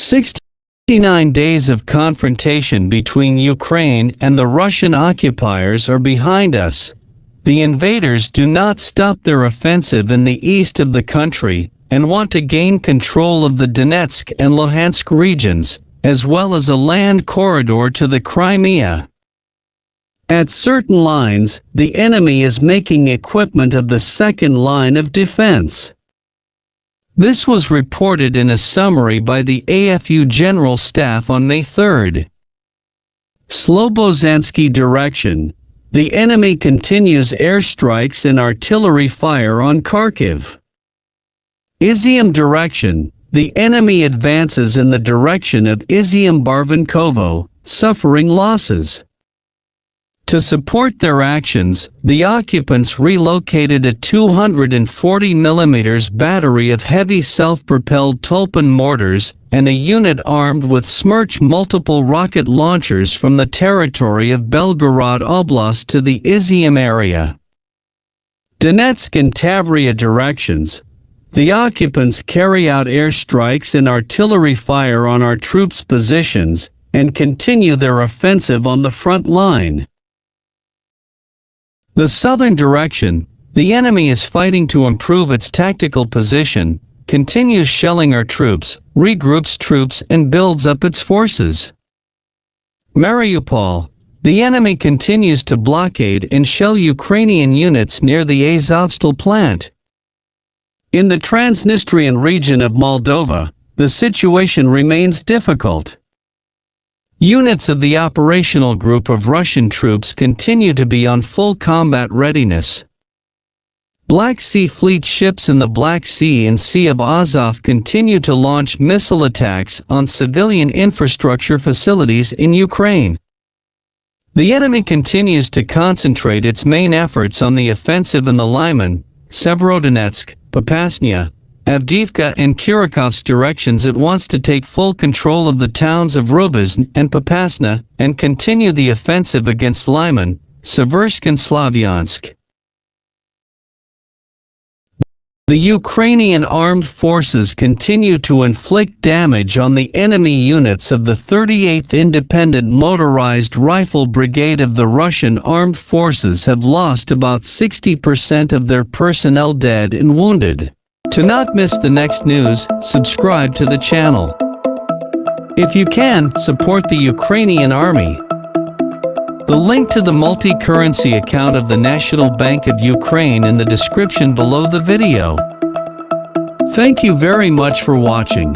69 days of confrontation between Ukraine and the Russian occupiers are behind us. The invaders do not stop their offensive in the east of the country and want to gain control of the Donetsk and Luhansk regions, as well as a land corridor to the Crimea. At certain lines, the enemy is making equipment of the second line of defense. This was reported in a summary by the AFU General Staff on May 3. Slobozhansky direction. The enemy continues airstrikes and artillery fire on Kharkiv. Izium direction. The enemy advances in the direction of Izium-Barvankovo, suffering losses. To support their actions, the occupants relocated a 240 mm battery of heavy self-propelled Tulpan mortars and a unit armed with Smerch multiple rocket launchers from the territory of Belgorod Oblast to the Izium area. Donetsk and Tavria directions. The occupants carry out airstrikes and artillery fire on our troops' positions and continue their offensive on the front line. The southern direction. The enemy is fighting to improve its tactical position, continues shelling our troops, regroups troops and builds up its forces. Mariupol. The enemy continues to blockade and shell Ukrainian units near the Azovstal plant. In the Transnistrian region of Moldova, the situation remains difficult. Units of the operational group of Russian troops continue to be on full combat readiness. Black Sea Fleet ships in the Black Sea and Sea of Azov continue to launch missile attacks on civilian infrastructure facilities in Ukraine. The enemy continues to concentrate its main efforts on the offensive in the Lyman, Severodonetsk, Popasna, Avdiivka and Kharkiv's directions. It wants to take full control of the towns of Rubizn and Popasna and continue the offensive against Lyman, Seversk and Slavyansk. The Ukrainian armed forces continue to inflict damage on the enemy units of the 38th Independent Motorized Rifle Brigade of the Russian armed forces have lost about 60% of their personnel dead and wounded. To not miss the next news, subscribe to the channel. If you can, support the Ukrainian army. The link to the multi-currency account of the National Bank of Ukraine in the description below the video. Thank you very much for watching.